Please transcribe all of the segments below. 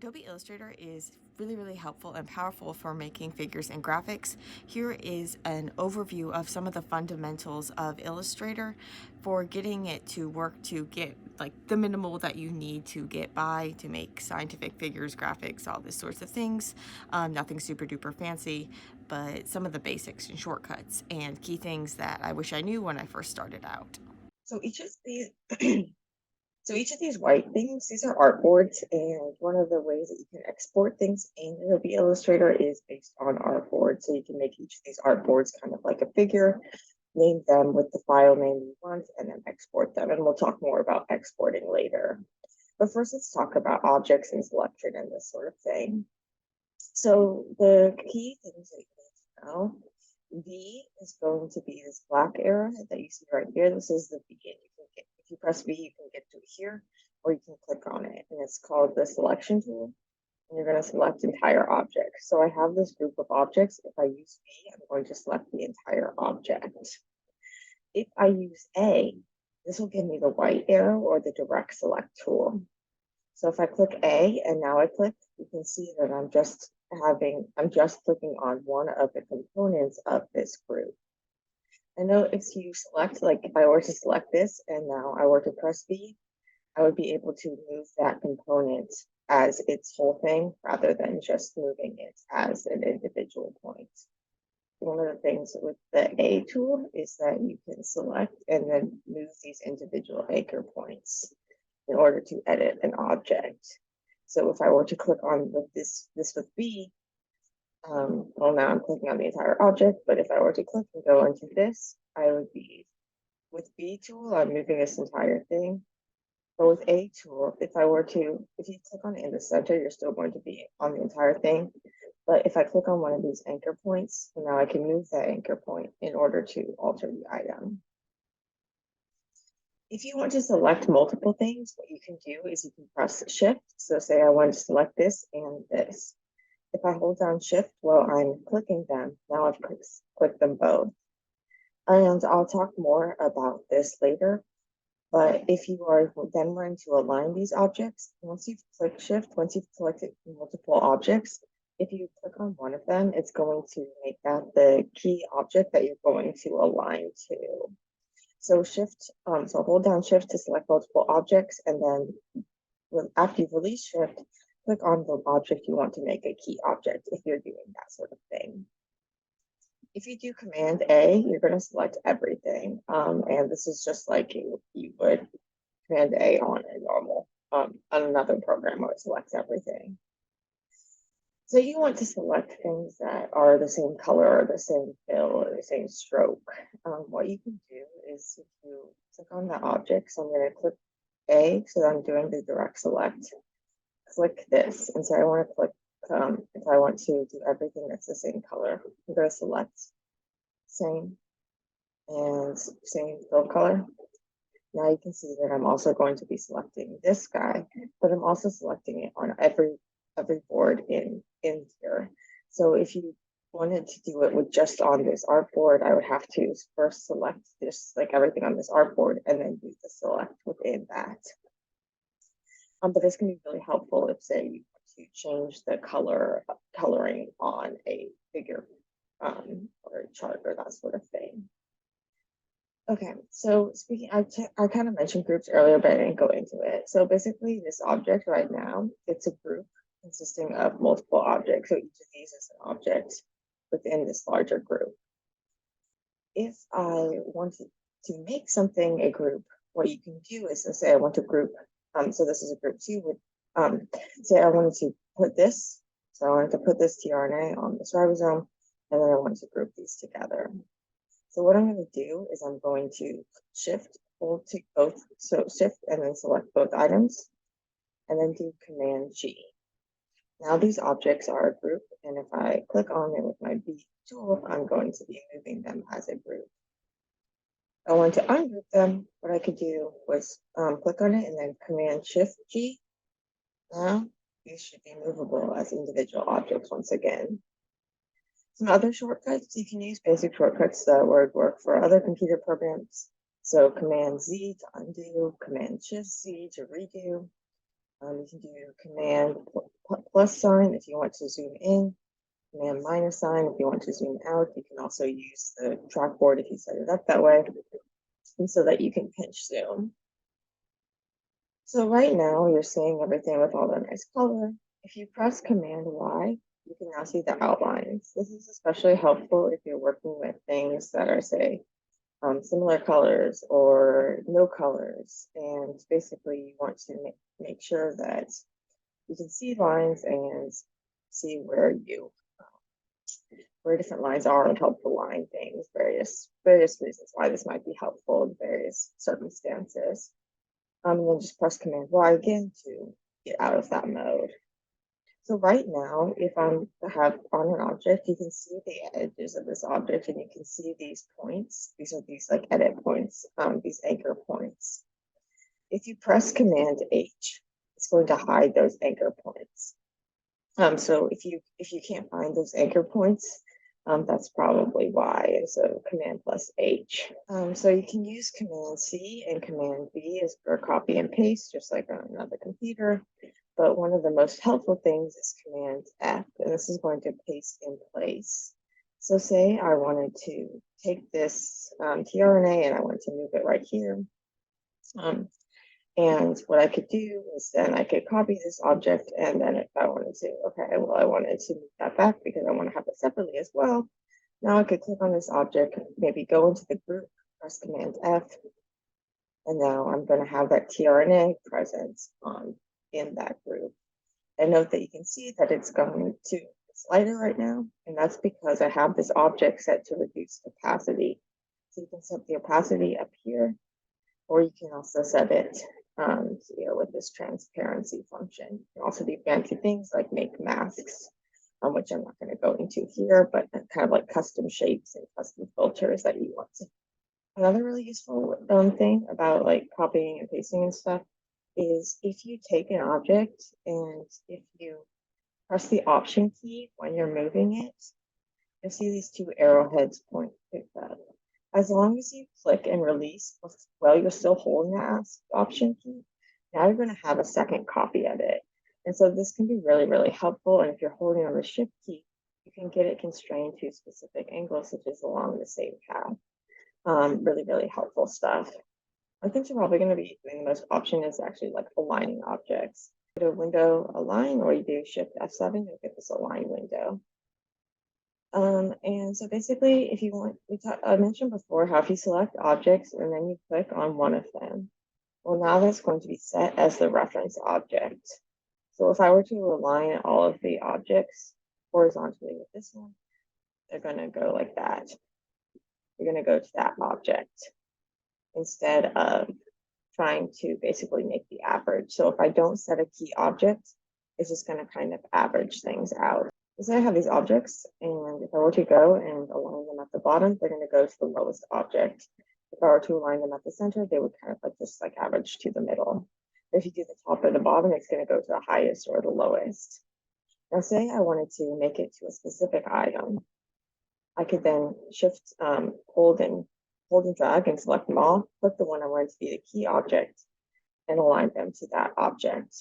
Adobe Illustrator is really helpful and powerful for making figures and graphics. Here is an overview of some of the fundamentals of Illustrator for getting it to work to get like the minimal that you need to get by to make scientific figures, graphics, all these sorts of things. Nothing super duper fancy, but some of the basics and shortcuts and key things that I wish I knew when I first started out. So each of these, so each of these white things, these are artboards, and one of the ways that you can export things in Adobe Illustrator is based on artboards. So you can make each of these artboards kind of like a figure, name them with the file name you want, and then export them. And we'll talk more about exporting later. But first, let's talk about objects and selection and this sort of thing. So the key things that you need to know, V is going to be this black arrowhead that you see right here. This is the begin. If you press V, you can get to here, or you can click on it, and it's called the selection tool. And you're going to select entire object. So I have this group of objects. If I use V, I'm going to select the entire object. If I use A, this will give me the white arrow or the direct select tool. So if I click A and now I click, you can see that I'm just clicking on one of the components of this group. I know if you select, like if I were to select this and now I were to press V, I would be able to move that component as its whole thing rather than just moving it as an individual point. One of the things with the A tool is that you can select and then move these individual anchor points in order to edit an object. So if I were to click on with this with B, well, now I'm clicking on the entire object, but if I were to click and go into this, I would be, with B tool, I'm moving this entire thing. But with A tool, if you click on it in the center, you're still going to be on the entire thing. But if I click on one of these anchor points, now I can move that anchor point in order to alter the item. If you want to select multiple things, what you can do is you can press Shift. So say I want to select this and this. If I hold down Shift while I'm clicking them, now I've clicked them both. And I'll talk more about this later. But if you are then wanting to align these objects, once you've clicked Shift, once you've selected multiple objects, if you click on one of them, it's going to make that the key object that you're going to align to. So so hold down Shift to select multiple objects, and then after you've released Shift, click on the object you want to make a key object if you're doing that sort of thing. If you do Command A, you're going to select everything. And this is just like you would Command A on a normal, on another program where it selects everything. So you want to select things that are the same color or the same fill or the same stroke. What you can do is if you click on the object, so I'm going to click A, so I'm doing the direct select, click this, and so I want to click, if I want to do everything that's the same color, I'm going to select same and same fill color. Now you can see that I'm also going to be selecting this guy, but I'm also selecting it on every board in here. So if you wanted to do it with just on this artboard, I would have to first select this, like everything on this artboard, and then do the select within that. But this can be really helpful if, say, you want to change the coloring on a figure or a chart or that sort of thing. Okay, so I kind of mentioned groups earlier, but I didn't go into it. So basically, this object right now, it's a group consisting of multiple objects. So each of these is an object within this larger group. If I wanted to make something a group, what you can do is, say I want to group, so this is a group 2 with, say I wanted to put this, so I wanted to put this tRNA on this ribosome, and then I want to group these together. So what I'm going to do is I'm going to hold to both, so Shift and then select both items, and then do Command G. Now these objects are a group, and if I click on it with my B tool, I'm going to be moving them as a group. If I want to ungroup them, what I could do was click on it and then Command Shift G. Now these should be movable as individual objects once again. Some other shortcuts, you can use basic shortcuts that would work for other computer programs. So Command Z to undo, Command Shift Z to redo. You can do Command plus sign if you want to zoom in, command minus sign if you want to zoom out. You can also use the trackboard if you set it up that way, and so that you can pinch zoom. So right now you're seeing everything with all the nice color. If you press command Y, you can now see the outlines. This is especially helpful if you're working with things that are, say, similar colors or no colors. And basically you want to make sure that you can see lines and see where different lines are and help align things, various reasons why this might be helpful in various circumstances. And then just press command Y again to get out of that mode. So right now, if I have on an object, you can see the edges of this object and you can see these points. These are these like edit points, these anchor points. If you press command H, it's going to hide those anchor points. So if you can't find those anchor points, that's probably why. And so command plus H. So you can use command C and command V as for copy and paste, just like on another computer. But one of the most helpful things is command F, and this is going to paste in place. So say I wanted to take this tRNA and I want to move it right here. And what I could do is then I could copy this object, and then if I wanted to, okay, well, I wanted to move that back because I want to have it separately as well. Now I could click on this object, maybe go into the group, press command F, and now I'm going to have that tRNA present in that group. And note that you can see that it's going to slider right now, and that's because I have this object set to reduce opacity. So you can set the opacity up here, or you can also set it here with this transparency function. You can also do fancy things like make masks, which I'm not going to go into here, but kind of like custom shapes and custom filters that you want to. Another really useful thing about like copying and pasting and stuff is if you take an object and if you press the option key when you're moving it, you'll see these two arrowheads point picked up. As long as you click and release while you're still holding the option key, now you're going to have a second copy of it. And so this can be really, really helpful. And if you're holding on the shift key, you can get it constrained to specific angles, such as along the same path. Really, really helpful stuff. I think you're probably going to be doing the most option is actually like aligning objects. Go to window align, or you do shift F7, you'll get this align window. And so basically, if you want, I mentioned before how if you select objects and then you click on one of them, well, now that's going to be set as the reference object. So if I were to align all of the objects horizontally with this one, they're going to go like that. You're going to go to that object instead of trying to basically make the average. So if I don't set a key object, it's just going to kind of average things out. So I have these objects, and if I were to go and align them at the bottom, they're going to go to the lowest object. If I were to align them at the center, they would kind of like just like average to the middle. If you do the top or the bottom, it's going to go to the highest or the lowest. Now say I wanted to make it to a specific item. I could then shift, hold and drag and select them all, click the one I wanted to be the key object, and align them to that object.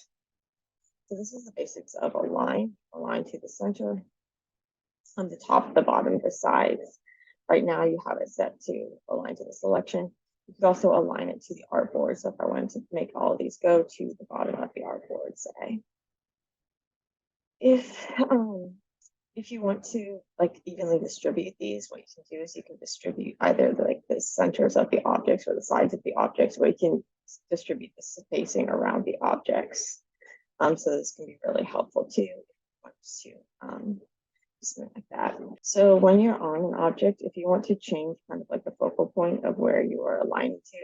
So this is the basics of align to the center, on the top, the bottom, the sides. Right now you have it set to align to the selection. You could also align it to the artboard. So if I wanted to make all of these go to the bottom of the artboard, say. If you want to like evenly distribute these, what you can do is you can distribute either the centers of the objects or the sides of the objects, where you can distribute the spacing around the objects. So this can be really helpful too. Something like that. So when you're on an object, if you want to change kind of like the focal point of where you are aligning to,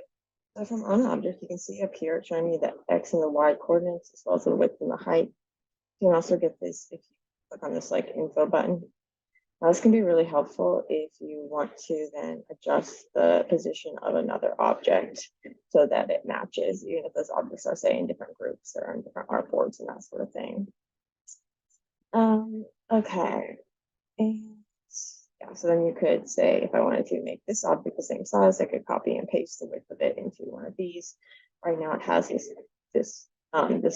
so if I'm on an object, you can see up here it's showing me the X and the Y coordinates as well as the width and the height. You can also get this if you click on this like info button. Now this can be really helpful if you want to then adjust the position of another object so that it matches, even if those objects are say in different groups or in different artboards and that sort of thing. Okay, and yeah, so then you could say if I wanted to make this object the same size, I could copy and paste the width of it into one of these. Right now it has this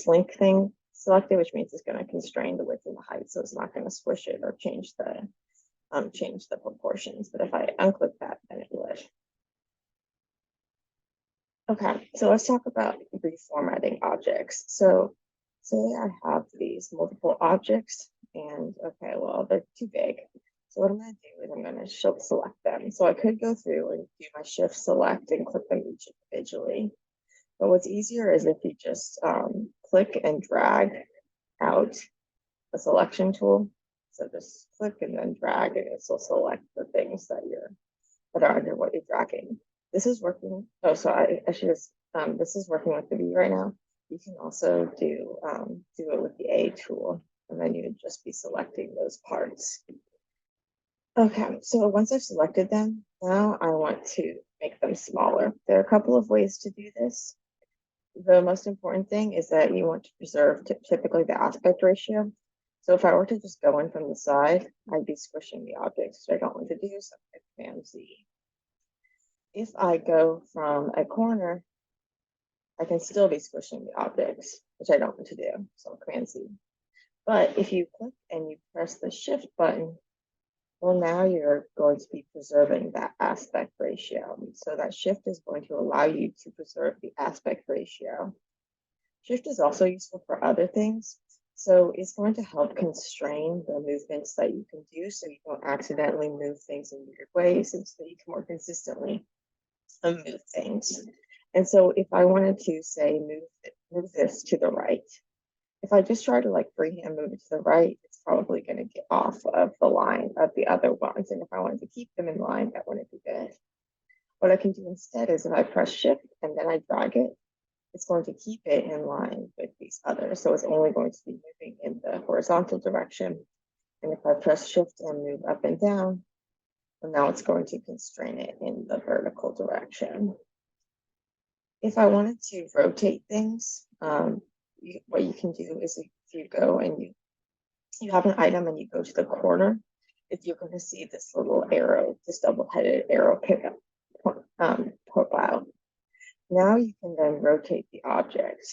link thing selected, which means it's going to constrain the width and the height, so it's not going to squish it or change the proportions. But if I unclick that, then it would. Okay, so let's talk about reformatting objects. So say I have these multiple objects and okay, well, they're too big. So what I'm going to do is I'm going to select them. So I could go through and do my shift select and click them each individually. But what's easier is if you just click and drag out a selection tool. So just click and then drag and it will select the things that are under what you're dragging. This is working. Oh, so I should have, this is working with the V right now. You can also do it with the A tool, and then you would just be selecting those parts. Okay, so once I've selected them, now I want to make them smaller. There are a couple of ways to do this. The most important thing is that you want to preserve typically the aspect ratio. So if I were to just go in from the side, I'd be squishing the objects, which I don't want to do, so I command+Z. If I go from a corner, I can still be squishing the objects, which I don't want to do, so command+Z. But if you click and you press the shift button, well, now you're going to be preserving that aspect ratio. So that shift is going to allow you to preserve the aspect ratio. Shift is also useful for other things. So it's going to help constrain the movements that you can do so you don't accidentally move things in weird ways and so you can more consistently move things. And so if I wanted to say move this to the right, if I just try to like freehand move it to the right, it's probably going to get off of the line of the other ones. And if I wanted to keep them in line, that wouldn't be good. What I can do instead is if I press shift and then I drag it, it's going to keep it in line with these others. So it's only going to be moving in the horizontal direction. And if I press shift and move up and down, well, now it's going to constrain it in the vertical direction. If I wanted to rotate things, what you can do is if you go and you have an item and you go to the corner, if you're going to see this little arrow, this double-headed arrow pickup profile. Now you can then rotate the object.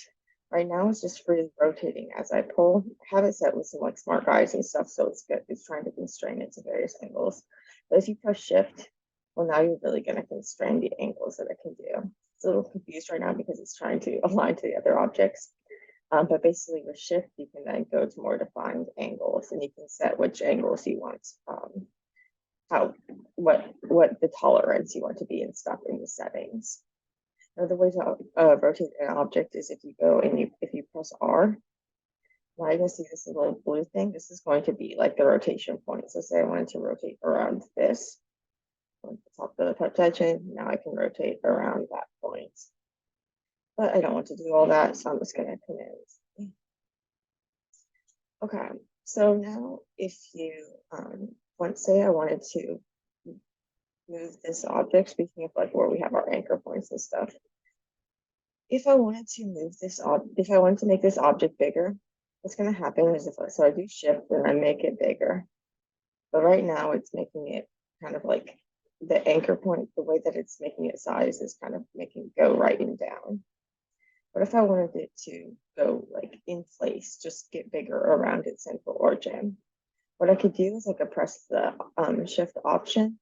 Right now it's just freely rotating as I pull. I have it set with some like smart guides and stuff, so it's good. It's trying to constrain it to various angles. But if you press shift, well, now you're really going to constrain the angles that it can do. It's a little confused right now because it's trying to align to the other objects. But basically with shift, you can then go to more defined angles and you can set which angles you want, what the tolerance you want to be and stuff in the settings. Another way to rotate an object is if you go and if you press R, now you're going to see this little blue thing. This is going to be like the rotation point. So say I wanted to rotate around this, on the top of the touch edge, now I can rotate around that point. But I don't want to do all that, so I'm just going to command. Okay, so now if you say I wanted to move this object, speaking of like where we have our anchor points and stuff, if I wanted to move this if I wanted to make this object bigger, what's going to happen is so I do shift and I make it bigger. But right now it's making it kind of like the anchor point, the way that it's making it size is kind of making it go right and down. But if I wanted it to go like in place, just get bigger around its central origin, what I could do is I could press the shift option.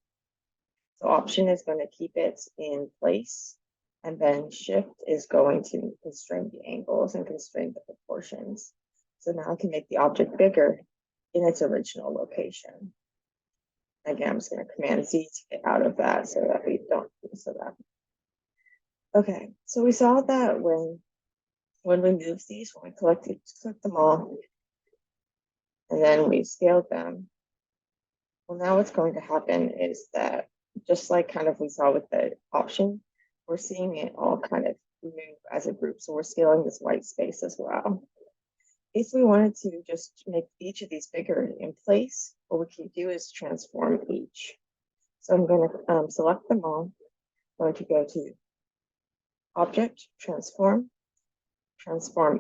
So option is going to keep it in place, and then shift is going to constrain the angles and constrain the proportions. So now I can make the object bigger in its original location. Again, I'm just going to command+Z to get out of that so that we don't mess it up. Okay, so we saw that when we move these, when we click them all, and then we scaled them, well, now what's going to happen is that just like kind of we saw with the option, we're seeing it all kind of move as a group. So we're scaling this white space as well. If we wanted to just make each of these bigger in place, what we can do is transform each. So I'm going to select them all. I'm going to go to Object, Transform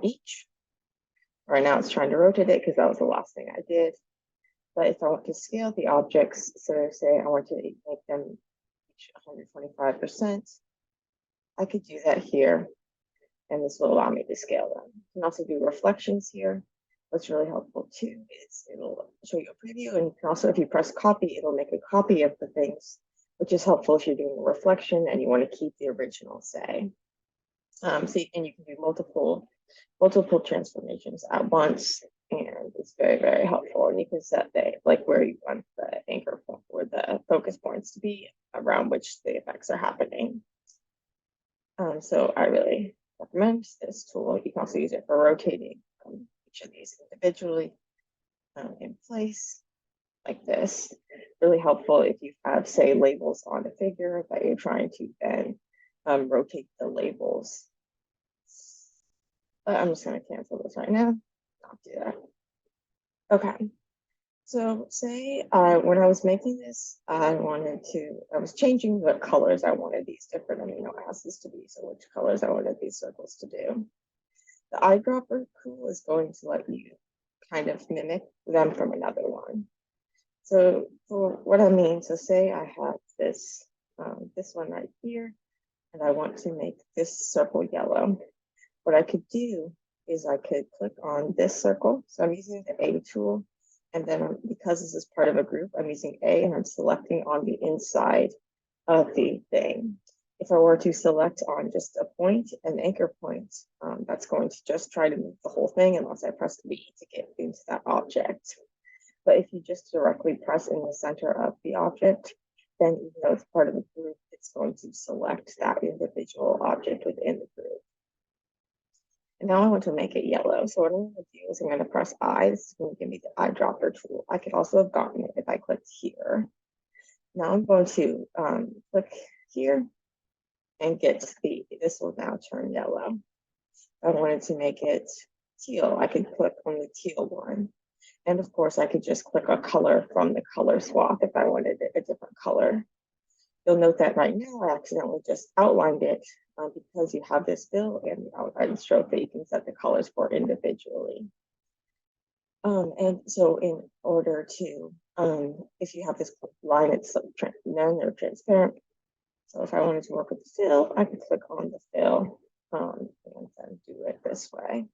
each. Right now it's trying to rotate it because that was the last thing I did. But if I want to scale the objects, so say I want to make them each 125%, I could do that here. and this will allow me to scale them. You can also do reflections here. What's really helpful too is it'll show you a preview, and you can also, if you press copy, it'll make a copy of the things, which is helpful if you're doing a reflection and you want to keep the original, say. And you can do multiple transformations at once, and it's very, very helpful. And you can set where you want the anchor point or the focus points to be around which the effects are happening. So I really recommend this tool. You can also use it for rotating each of these individually in place like this. Really helpful if you have, say, labels on a figure that you're trying to then rotate the labels. I'm just going to cancel this right now. Not do that. Okay. So say when I was making this, I was changing the colors. I wanted these different amino acids to be, so which colors I wanted these circles to do. The eyedropper tool is going to let you kind of mimic them from another one. So for what I mean, so say I have this one right here, and I want to make this circle yellow. What I could do is I could click on this circle. So I'm using the A tool, and then because this is part of a group, I'm using A, and I'm selecting on the inside of the thing. If I were to select on just a point, an anchor point, that's going to just try to move the whole thing unless I press V to get into that object. But if you just directly press in the center of the object, then even though it's part of the group, it's going to select that individual object within the group. And now I want to make it yellow. So what I'm going to do is I'm going to press I. This is going to give me the eyedropper tool. I could also have gotten it if I clicked here. Now I'm going to click here and this will now turn yellow. I wanted to make it teal. I could click on the teal one. And of course, I could just click a color from the color swap if I wanted it a different color. You'll note that right now I accidentally just outlined it because you have this fill and the outline stroke that you can set the colors for individually. And so in order to, if you have this line, it's none or transparent. So if I wanted to work with the fill, I could click on the fill and then do it this way.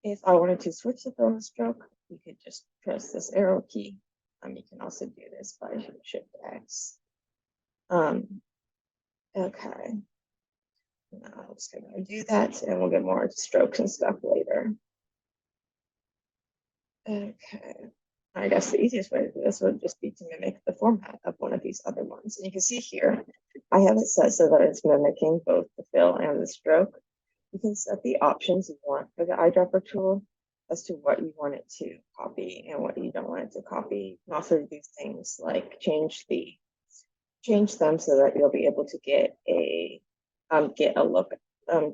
If I wanted to switch the fill and stroke, you could just press this arrow key. You can also do this by Shift X. Okay. Now I'm just going to do that, and we'll get more into strokes and stuff later. Okay. I guess the easiest way to do this would just be to mimic the format of one of these other ones. And you can see here, I have it set so that it's mimicking both the fill and the stroke. You can set the options you want for the eyedropper tool as to what you want it to copy and what you don't want it to copy. You can also do things like change them so that you'll be able to get a look,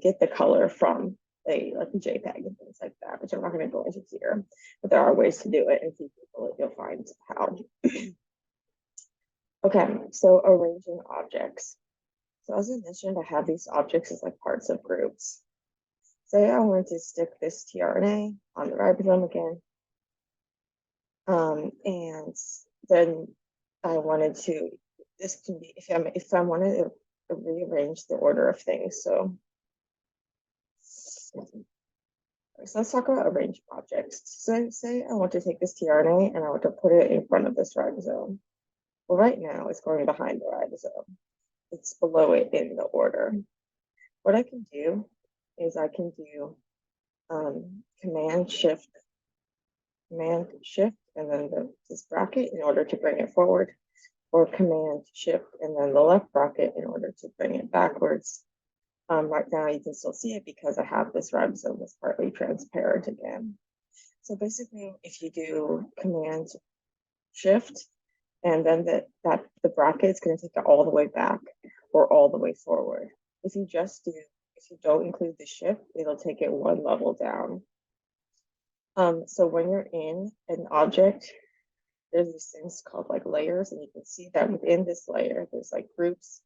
get the color from like a JPEG and things like that, which I'm not going to go into here, but there are ways to do it, and if you Google it, you'll find how. Okay, so arranging objects. So as I mentioned, I have these objects as like parts of groups. Say I want to stick this tRNA on the ribosome again, and then I wanted to. This can be if I wanted to rearrange the order of things. So let's talk about arranging objects. So say I want to take this tRNA and I want to put it in front of this ribosome. Well, right now it's going behind the ribosome. It's below it in the order. What I can do is I can do command shift, and then this bracket in order to bring it forward, or command shift and then the left bracket in order to bring it backwards. Right now you can still see it because I have this ribosome that's partly transparent again. So basically, if you do command shift and then the bracket is going to take it all the way back or all the way forward. If you don't include the shift, it'll take it one level down. So when you're in an object, there's these things called like layers, and you can see that within this layer, there's like groups.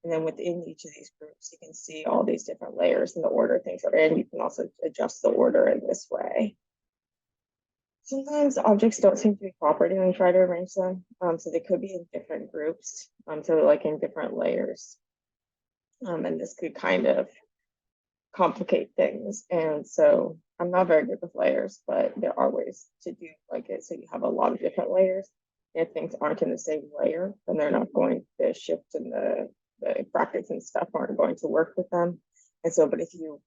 And then within each of these groups, you can see all these different layers and the order things are in. You can also adjust the order in this way. Sometimes objects don't seem to be cooperating when you try to arrange them. So they could be in different groups. So like in different layers. And this could kind of complicate things. And so I'm not very good with layers, but there are ways to do like it so you have a lot of different layers. If things aren't in the same layer, then they're not going to shift, and the brackets and stuff aren't going to work with them. And so, but if you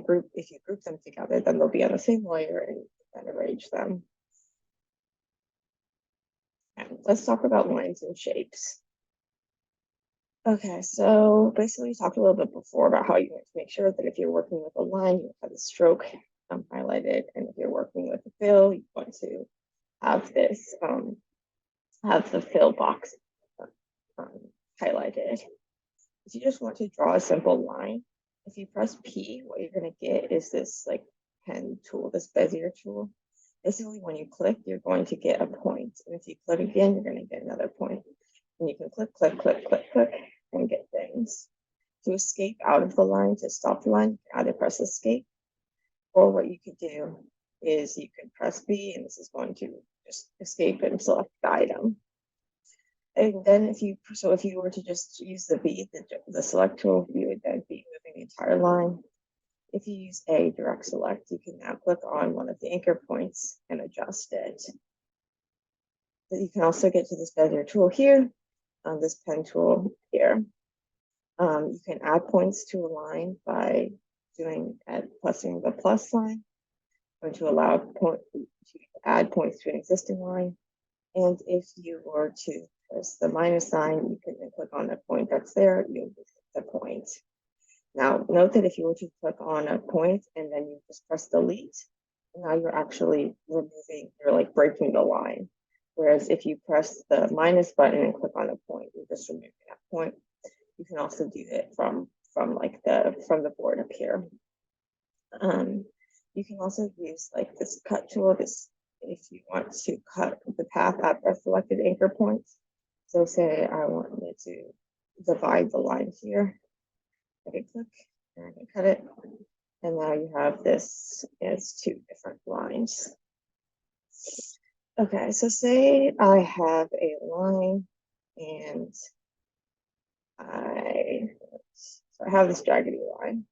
group them together, then they'll be on the same layer and then arrange them. And let's talk about lines and shapes. Okay, so basically we talked a little bit before about how you want to make sure that if you're working with a line, you have the stroke highlighted, and if you're working with a fill, you want to have this have the fill box highlighted. If you just want to draw a simple line, if you press P, what you're going to get is this like pen tool, this Bezier tool. Basically, when you click, you're going to get a point, and if you click again, you're going to get another point. And you can click, click, click, click, click, and get things. To escape out of the line, to stop the line, you can either press escape, or what you could do is you can press B, and this is going to just escape and select the item. And then if you were to just use the V, the select tool, you would then be moving the entire line. If you use a direct select, you can now click on one of the anchor points and adjust it. You can also get to this Bezier tool here, this pen tool here. You can add points to a line by pressing the plus sign, going to allow to add points to an existing line. And if you were to press the minus sign, you can then click on a point that's there, you'll get the point. Now, note that if you were to click on a point and then you just press delete, now you're actually you're like breaking the line. Whereas if you press the minus button and click on a point, you're just removing that point. You can also do it from the board up here. You can also use like this cut tool, if you want to cut the path at the selected anchor points. So say I wanted to divide the line here. I can click and I can cut it. And now you have this as two different lines. Okay, so say I have a line and I have this jaggedy line.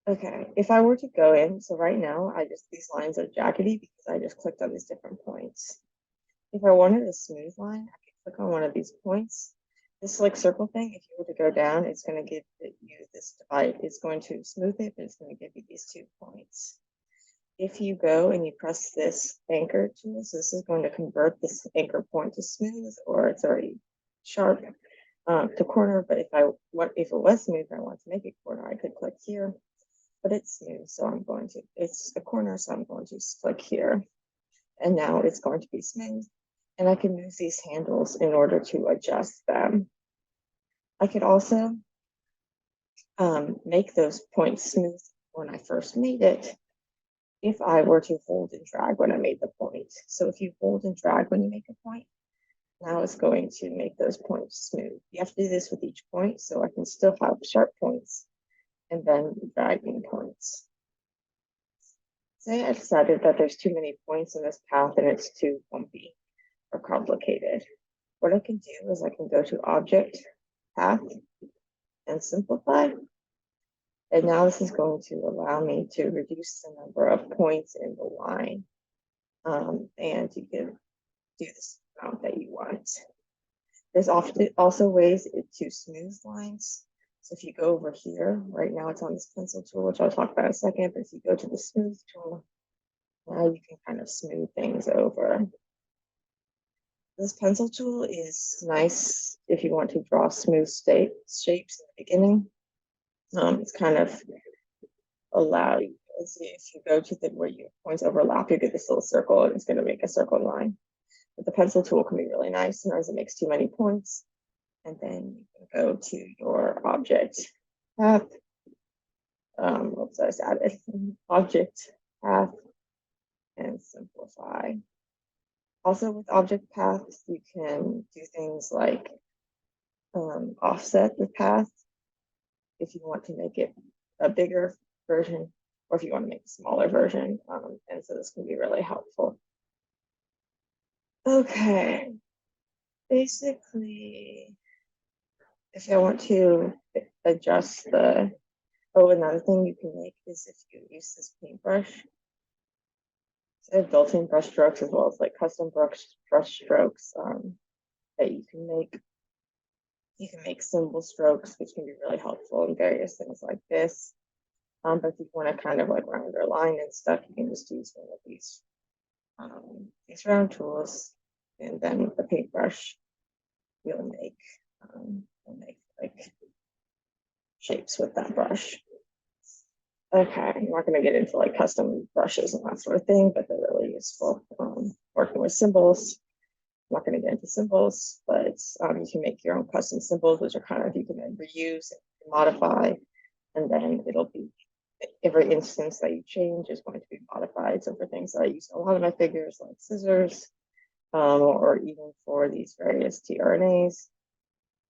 Okay, if I were to go in, so right now these lines are jaggedy because I just clicked on these different points. If I wanted a smooth line, I could click on one of these points. This like circle thing, if you were to go down, it's going to give you this divide. It's going to smooth it, but it's going to give you these 2 points. If you go and you press this anchor tool, so this is going to convert this anchor point to smooth, or it's already sharp to corner. But if it was smooth, I want to make it corner, I could click here. But it's smooth, so it's a corner, so I'm going to click here. And now it's going to be smooth. And I can move these handles in order to adjust them. I could also make those points smooth when I first made it, if I were to hold and drag when I made the point. So if you hold and drag when you make a point, now it's going to make those points smooth. You have to do this with each point, so I can still have sharp points and then dragging points. Say I decided that there's too many points in this path and it's too bumpy or complicated. What I can do is I can go to Object, Path, and Simplify. And now this is going to allow me to reduce the number of points in the line. And you can do this amount that you want. There's also ways to smooth lines. So if you go over here, right now it's on this pencil tool, which I'll talk about in a second, but if you go to the smooth tool, now you can kind of smooth things over. This pencil tool is nice if you want to draw smooth shapes in the beginning. It's kind of allow you, if you go to where your points overlap, you get this little circle and it's going to make a circle line. But the pencil tool can be really nice. Sometimes it makes too many points. And then you can go to your object path. Oops, I just added object path and simplify. Also with object paths, you can do things like offset the path if you want to make it a bigger version, or if you want to make a smaller version. And so this can be really helpful. Okay, basically, if I want to adjust Oh, another thing you can make is if you use this paintbrush, so I have built-in brush strokes as well as like custom brush strokes that you can make. You can make symbol strokes, which can be really helpful in various things like this. But if you want to kind of like round or line and stuff, you can just use one of these round tools, and then with the paintbrush, you'll make like shapes with that brush. Okay, I'm not going to get into like custom brushes and that sort of thing, but they're really useful. Working with symbols, I'm not going to get into symbols, but you can make your own custom symbols, which are kind of you can then reuse and modify, and then it'll be every instance that you change is going to be modified. So for things that I use in a lot of my figures, like scissors, or even for these various tRNAs,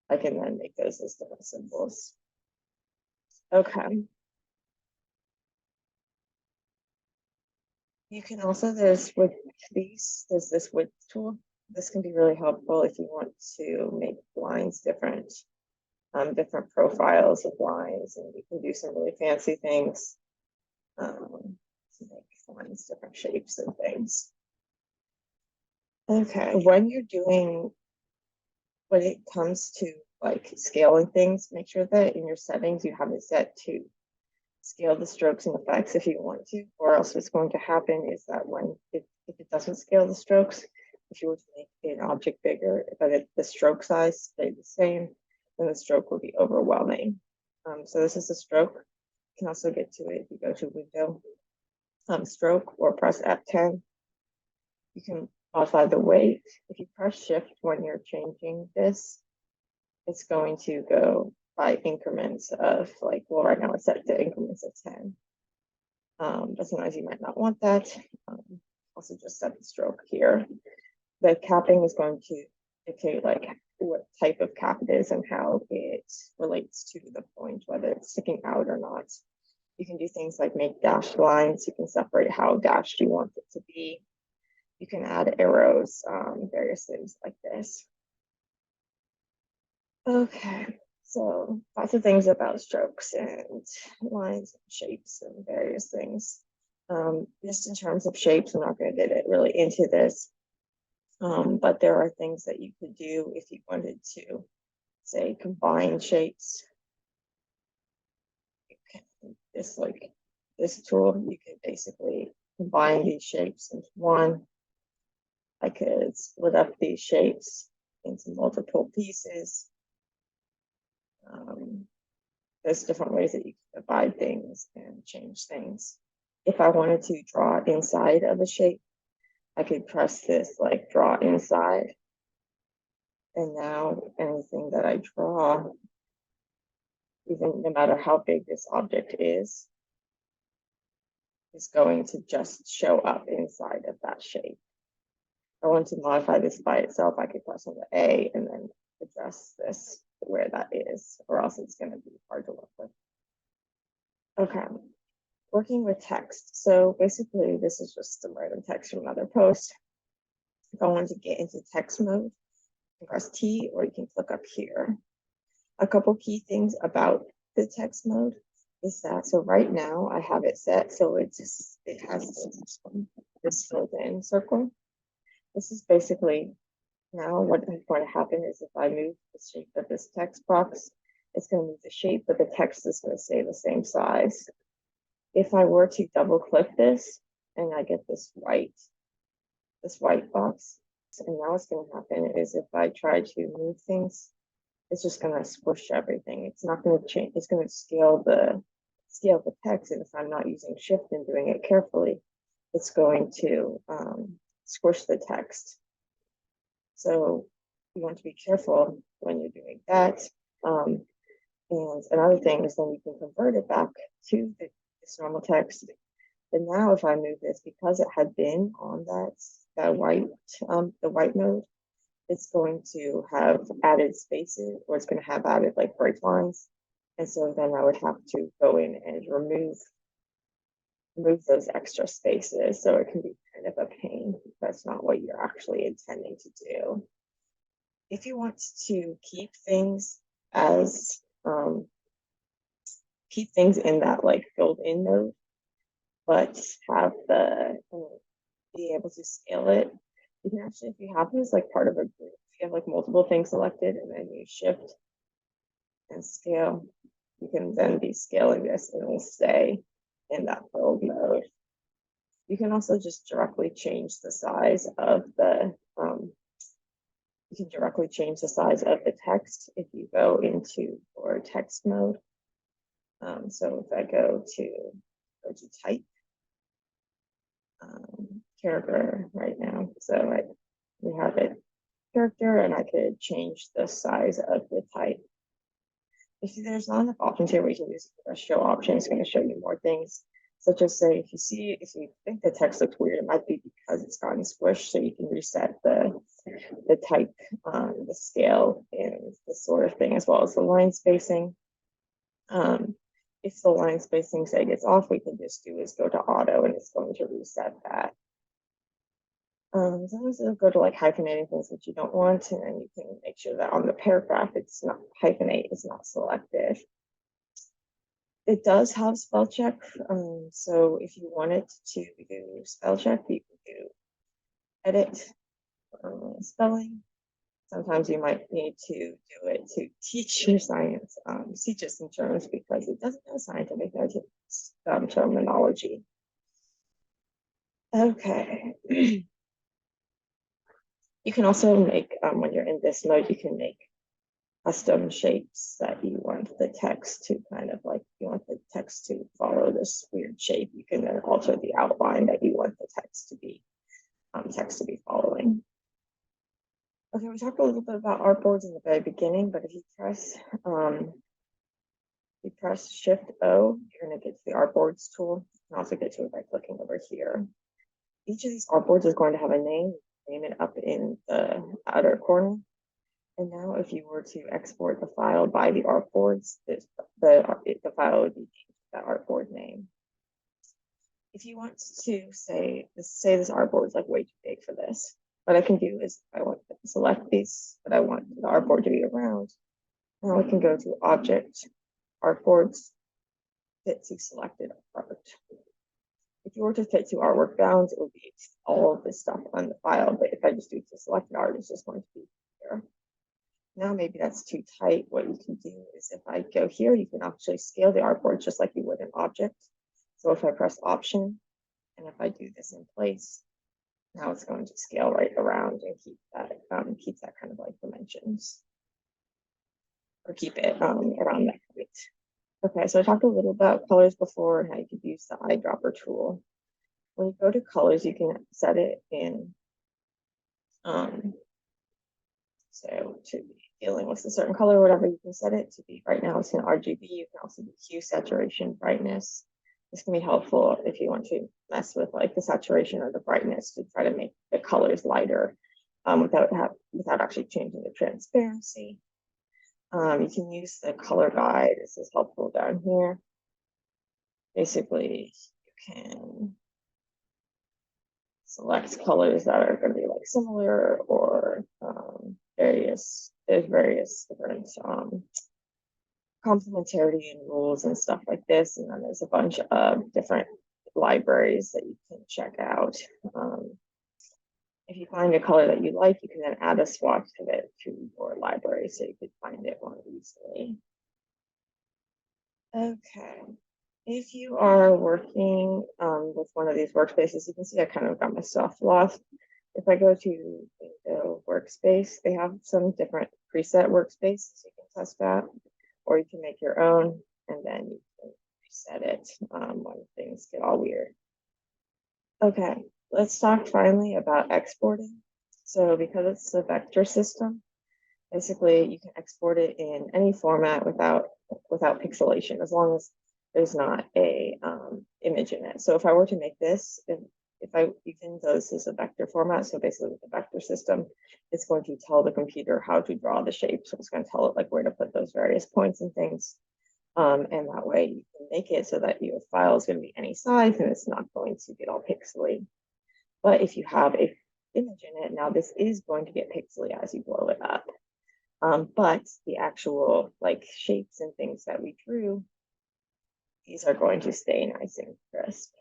I can then make those as different symbols. Okay. You can also, there's this width tool. This can be really helpful if you want to make lines different, different profiles of lines, and you can do some really fancy things to make lines different shapes and things. Okay, when it comes to like scaling things, make sure that in your settings you have it set to scale the strokes and effects if you want to, or else what's going to happen is that if it doesn't scale the strokes, if you were to make an object bigger, but the stroke size stayed the same, then the stroke will be overwhelming. So this is a stroke. You can also get to it if you go to Window, Stroke, or press F10. You can modify the weight. If you press Shift when you're changing this, it's going to go by increments of like, well, right now it's set to increments of 10. But sometimes you might not want that. Also just set the stroke here. The capping is going to dictate like what type of cap it is and how it relates to the point, whether it's sticking out or not. You can do things like make dashed lines. You can separate how dashed you want it to be. You can add arrows, various things like this. Okay, so lots of things about strokes and lines and shapes and various things. Just in terms of shapes, I'm not going to get it really into this, but there are things that you could do if you wanted to, say, combine shapes. This tool, you can basically combine these shapes into one. I could split up these shapes into multiple pieces. There's different ways that you can divide things and change things. If I wanted to draw inside of a shape, I could press this like draw inside. And now anything that I draw, even no matter how big this object is going to just show up inside of that shape. If I want to modify this by itself, I could press on the A and then adjust this where that is, or else it's going to be hard to work with. Okay, working with text. So basically, this is just some random text from another post. If I wanted to get into text mode, you can press T, or you can click up here. A couple key things about the text mode is that, so right now I have it set so it has this filled in circle. This is basically now what is going to happen is if I move the shape of this text box, it's going to move the shape, but the text is going to stay the same size. If I were to double click this and I get this white box, and now what's going to happen is if I try to move things, it's just going to squish everything. It's not going to change. It's going to scale the text, and if I'm not using Shift and doing it carefully, it's going to squish the text. So you want to be careful when you're doing that. And another thing is then you can convert it back to this normal text. And now if I move this, because it had been on that white, the white mode, it's going to have added spaces, or it's going to have added like break lines. And so then I would have to go in and remove those extra spaces. So it can be kind of a pain. That's not what you're actually intending to do. If you want to keep things as keep things in that like filled in mode, but have be able to scale it. You can actually, if you have this like part of a group, if you have like multiple things selected and then you shift and scale, you can then be scaling this and it will stay in that filled mode. You can also just directly change the size of the text if you go into your text mode. So if I go to type character right now, so we have it character, and I could change the size of the type. You see, there's not enough options here where you can use a show option. It's going to show you more things, such as say if you think the text looks weird, it might be because it's gotten squished. So you can reset the type, the scale, and this sort of thing, as well as the line spacing. If the line spacing say gets off, we can just do is go to auto, and it's going to reset that. Sometimes it'll go to like hyphenating things that you don't want, and then you can make sure that on the paragraph it's not hyphenate, is not selected. It does have spell check, so if you wanted to do spell check, you can do edit spelling. Sometimes you might need to do it to teach your science, teach us in terms, because it doesn't know scientific terminology. Okay. You can also make, when you're in this mode, you can make custom shapes that you want the text to kind of like, you want the text to follow this weird shape. You can then alter the outline that you want the text to be following. Okay, we talked a little bit about artboards in the very beginning, but if you press Shift O, you're going to get to the artboards tool. You can also get to it by clicking over here. Each of these artboards is going to have a name. Name it up in the outer corner. And now if you were to export the file by the artboards, the file would be that artboard name. If you want to say this artboard is like way too big for this, what I can do is if I want to select these, but I want the artboard to be around, now I can go to Object, Artboards, Fit to Selected Art. If you were to fit to artwork bounds, it would be all of this stuff on the file, but if I just do to selected art, it's just going to be here. Now maybe that's too tight. What you can do is if I go here, you can actually scale the artboard just like you would an object. So if I press Option, and if I do this in place, now it's going to scale right around and keep that kind of like dimensions, or keep it around that height. Okay, so I talked a little about colors before and how you could use the eyedropper tool. When you go to colors, you can set it in, so to be dealing with a certain color or whatever, you can set it to be, right now it's in RGB. You can also do hue, saturation, brightness. This can be helpful if you want to mess with like the saturation or the brightness to try to make the colors lighter without actually changing the transparency. You can use the color guide. This is helpful down here. Basically, you can select colors that are going to be like similar, or there's various different complementarity and rules and stuff like this. And then there's a bunch of different libraries that you can check out. If you find a color that you like, you can then add a swatch of it to your library so you could find it more easily. Okay. If you are working with one of these workspaces, you can see I kind of got my stuff lost. If I go to the workspace, they have some different preset workspaces you can test out, or you can make your own, and then you can reset it when things get all weird. Okay, let's talk finally about exporting. So because it's a vector system, basically you can export it in any format without pixelation, as long as there's not a image in it. So if I were to make this, even though this is a vector format, so basically with the vector system, it's going to tell the computer how to draw the shape. So it's going to tell it like where to put those various points and things. And that way you can make it so that your file is going to be any size and it's not going to get all pixely. But if you have a image in it, now this is going to get pixely as you blow it up. But the actual like shapes and things that we drew these are going to stay nice and crisp.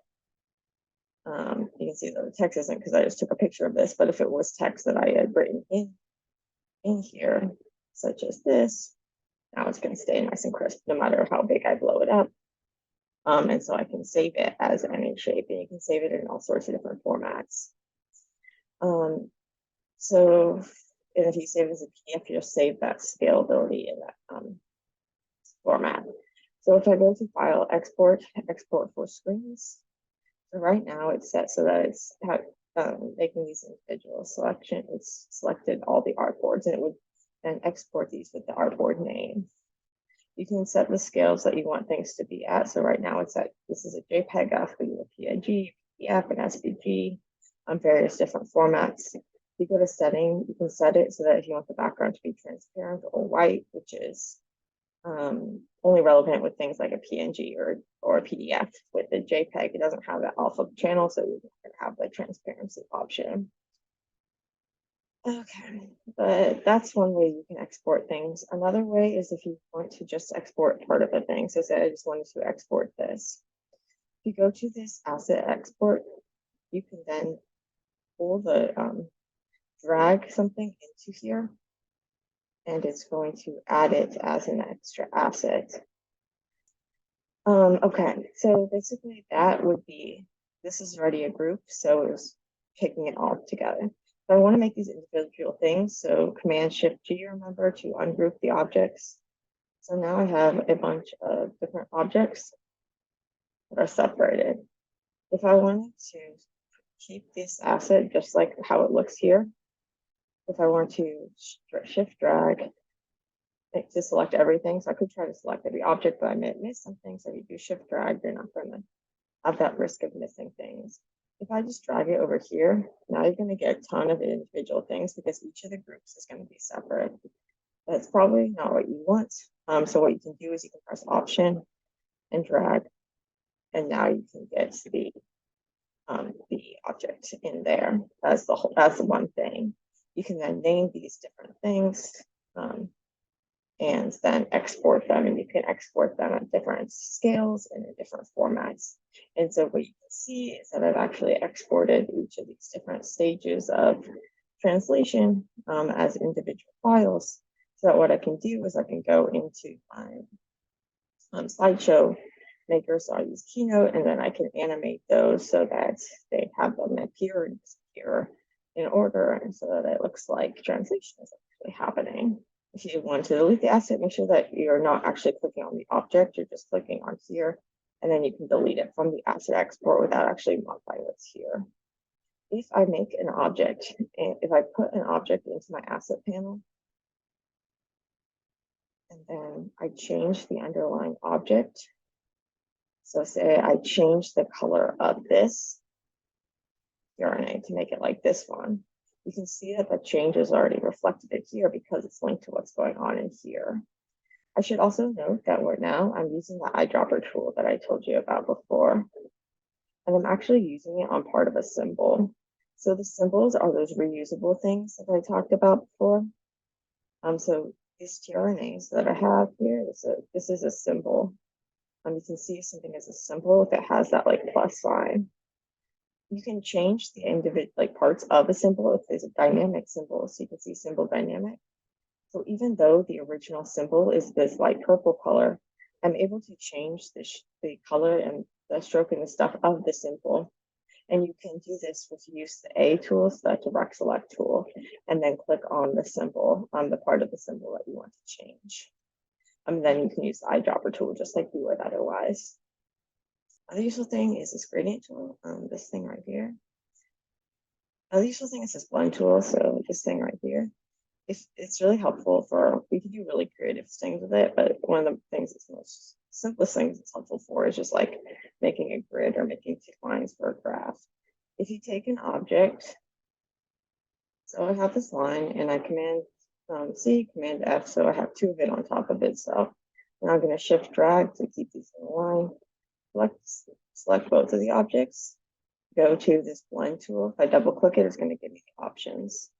You can see that the text isn't because I just took a picture of this, but if it was text that I had written in here, such as this, now it's going to stay nice and crisp no matter how big I blow it up. And so I can save it as any shape, and you can save it in all sorts of different formats. So, and if you save it as a PDF, you just save that scalability in that format. So if I go to File, Export, Export for Screens. So right now it's set so that it's making these individual selection. It's selected all the artboards, and it would then export these with the artboard name. You can set the scales that you want things to be at. So right now it's at, this is a JPEG, a PNG, PDF, and SVG on various different formats. If you go to setting, you can set it so that if you want the background to be transparent or white, which is only relevant with things like a PNG or a PDF. With the JPEG, it doesn't have that alpha channel, so you can have the transparency option. Okay, but that's one way you can export things. Another way is if you want to just export part of a thing. So say I just wanted to export this. If you go to this asset export, you can then pull the drag something into here, and it's going to add it as an extra asset. Okay, so basically that would be, this is already a group, so it was picking it all together. So I want to make these individual things, so Command-Shift-G, remember, to ungroup the objects. So now I have a bunch of different objects that are separated. If I wanted to keep this asset just like how it looks here, if I want to shift drag to select everything, so I could try to select every object, but I may miss some things. So if you do shift drag, you're not going to have that risk of missing things. If I just drag it over here, now you're going to get a ton of individual things because each of the groups is going to be separate. That's probably not what you want. So what you can do is you can press Option and drag, and now you can get the object in there as the whole, as one thing. You can then name these different things and then export them, and you can export them at different scales and in different formats. And so what you can see is that I've actually exported each of these different stages of translation as individual files. So that what I can do is I can go into my slideshow maker, so I use Keynote, and then I can animate those so that they have them appear and disappear in order, and so that it looks like translation is actually happening. If you want to delete the asset, make sure that you're not actually clicking on the object, you're just clicking on here, and then you can delete it from the asset export without actually modifying what's here. If I make an object, and if I put an object into my asset panel, and then I change the underlying object, so say I change the color of this RNA to make it like this one, you can see that the change is already reflected in here because it's linked to what's going on in here. I should also note that I'm using the eyedropper tool that I told you about before, and I'm actually using it on part of a symbol. So the symbols are those reusable things that I talked about before. So these tRNAs that I have here, this is a symbol. You can see something as a symbol if it has that like plus sign. You can change the individual parts of a symbol if there's a dynamic symbol, so you can see symbol dynamic. So even though the original symbol is this light purple color, I'm able to change the color and the stroke and the stuff of the symbol. And you can do this with use the A tool, so that's a direct select tool, and then click on the symbol, on the part of the symbol that you want to change. And then you can use the eyedropper tool just like you would otherwise. Another useful thing is this gradient tool, this thing right here. Another useful thing is this blend tool, so this thing right here. It's really helpful for, we can do really creative things with it, but one of the things that's most simplest things it's helpful for is just like making a grid or making 2 lines for a graph. If you take an object, so I have this line and I command C, command F, so I have 2 of it on top of itself. And I'm going to shift drag to keep these in a line. Select both of the objects, go to this blend tool. If I double click it, it's going to give me the options.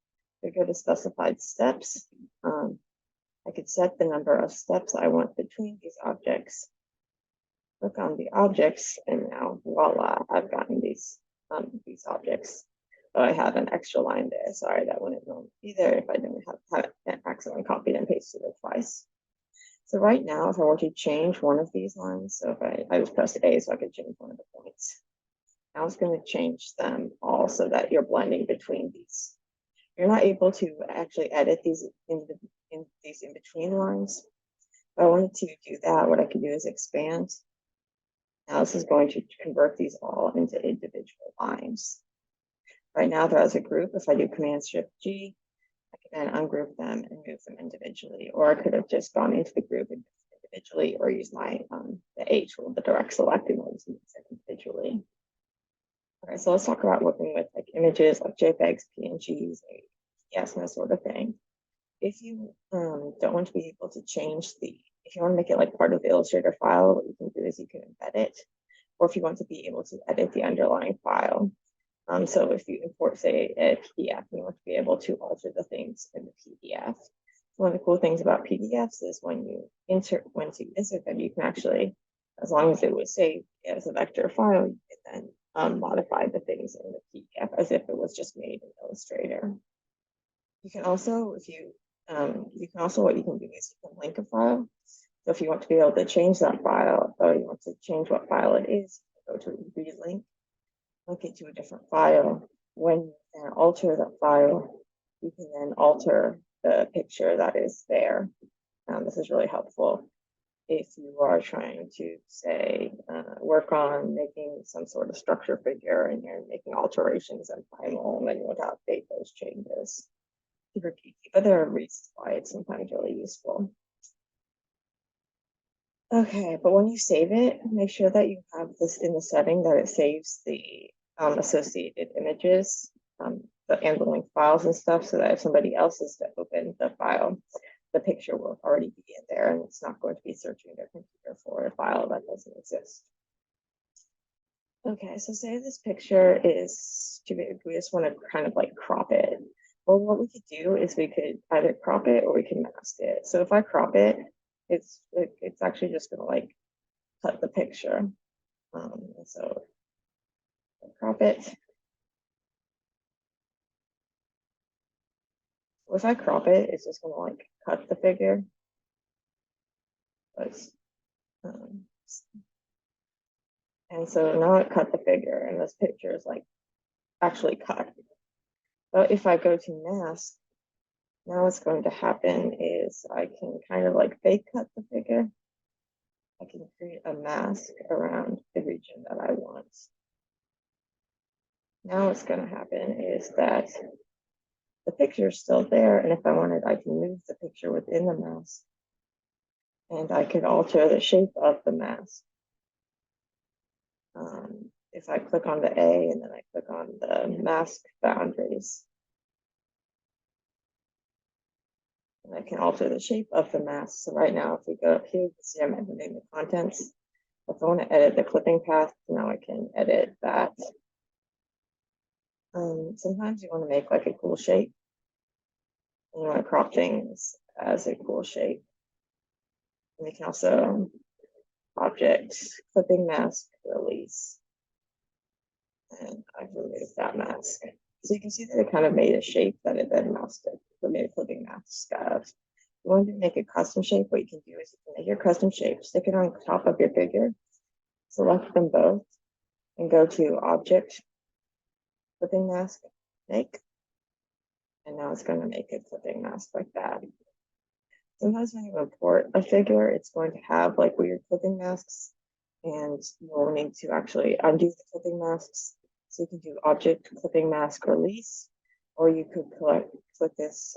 If I go to specified steps, I could set the number of steps I want between these objects. Click on the objects, and now voila, I've gotten these objects. Oh, I had an extra line there. Sorry, that wouldn't know either if I didn't have accidentally copied and pasted it twice. So right now, if I were to change one of these lines, so if I just pressed A so I could change one of the points. Now it's going to change them all so that you're blending between these. You're not able to actually edit these in between lines. If I wanted to do that, what I could do is expand. Now this is going to convert these all into individual lines. Right now they're as a group. If I do Command-Shift-G, I can then ungroup them and move them individually, or I could have just gone into the group individually, or use my the H tool, the direct select, and move them individually. All right, so let's talk about working with like images like JPEGs, PNGs, yes, and that sort of thing. If you don't want to be able to change if you want to make it like part of the Illustrator file, what you can do is you can embed it, or if you want to be able to edit the underlying file. So if you import, say, a PDF, you want to be able to alter the things in the PDF. One of the cool things about PDFs is once you insert them, you can actually, as long as it was saved as a vector file, you can then modify the things in the PDF as if it was just made in Illustrator. You can also, what you can do is you can link a file. So if you want to be able to change that file, or you want to change what file it is, go to relink, link it to a different file. When you alter that file, you can then alter the picture that is there. This is really helpful if you are trying to, say, work on making some sort of structure figure and you're making alterations in Primal, and then you want to update those changes. Super geeky, but there are reasons why it's sometimes really useful. Okay, but when you save it, make sure that you have this in the setting that it saves the associated images, and the link files and stuff, so that if somebody else is to open the file, the picture will already be in there and it's not going to be searching their computer for a file that doesn't exist. Okay, so say this picture is too big, we just want to kind of like crop it. Well, what we could do is we could either crop it or we can mask it. So if I crop it, it's actually just going to like cut the picture. So crop it. If I crop it, it's just going to like cut the figure. And so now it cut the figure, and this picture is like actually cut. But if I go to mask, now what's going to happen is I can kind of like fake cut the figure. I can create a mask around the region that I want. Now what's going to happen is that the picture is still there, and if I wanted, I can move the picture within the mask, and I can alter the shape of the mask. If I click on the A and then I click on the mask boundaries, and I can alter the shape of the mask. So right now, if we go up here, you can see I'm editing the contents. If I want to edit the clipping path, now I can edit that. Sometimes you want to make like a cool shape, and you want to crop things as a cool shape. And we can also object clipping mask release, and I've removed that mask. So you can see that it kind of made a shape that it then masked it. So made a clipping mask out of. If you want to make a custom shape, what you can do is you can make your custom shape, stick it on top of your figure, select them both, and go to Object, Clipping Mask, Make. And now it's going to make a clipping mask like that. Sometimes when you import a figure, it's going to have like weird clipping masks, and you'll need to actually undo the clipping masks. So you can do Object, Clipping Mask, Release, or you could click this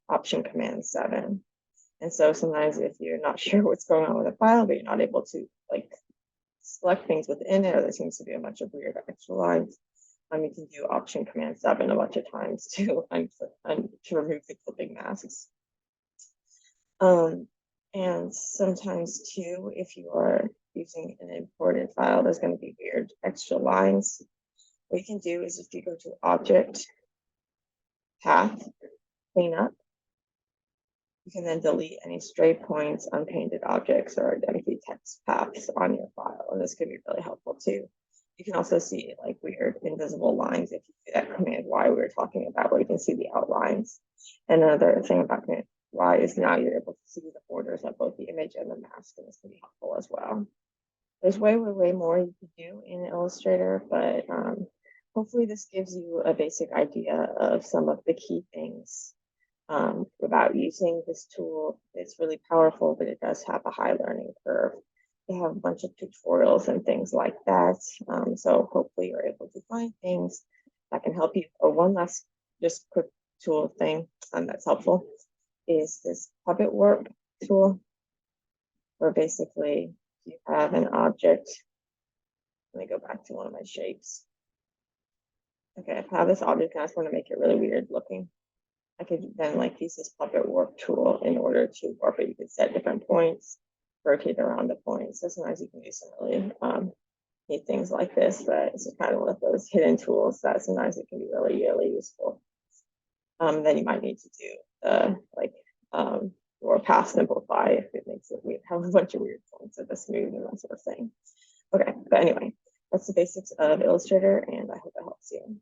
option Command-7. And so sometimes if you're not sure what's going on with a file, but you're not able to like select things within it, or there seems to be a bunch of weird extra lines, you can do option Command-7 a bunch of times to remove the clipping masks. And sometimes too, if you are using an imported file, there's going to be weird extra lines. What you can do is if you go to Object, Path, Cleanup, You can then delete any stray points, unpainted objects, or empty text paths on your file. And this can be really helpful too. You can also see like weird invisible lines if you do that command+Y we were talking about, where you can see the outlines. And another thing about command+Y is now you're able to see the borders of both the image and the mask, and this can be helpful as well. There's way more you can do in Illustrator, but hopefully this gives you a basic idea of some of the key things about using this tool. It's really powerful, but it does have a high learning curve. They have a bunch of tutorials and things like that. So hopefully you're able to find things that can help you. Oh, one last just quick tool thing that's helpful is this puppet work tool, where basically you have an object. Let me go back to one of my shapes. Okay, I have this object and I just want to make it really weird looking. I could then like use this puppet warp tool in order to warp it. You could set different points, rotate around the points. So sometimes you can do some really neat things like this, but it's just kind of one of those hidden tools that sometimes it can be really useful. Then you might need to do or path simplify if it makes it weird, have a bunch of weird points of the smooth and that sort of thing. Okay, but anyway, that's the basics of Illustrator, and I hope that helps you.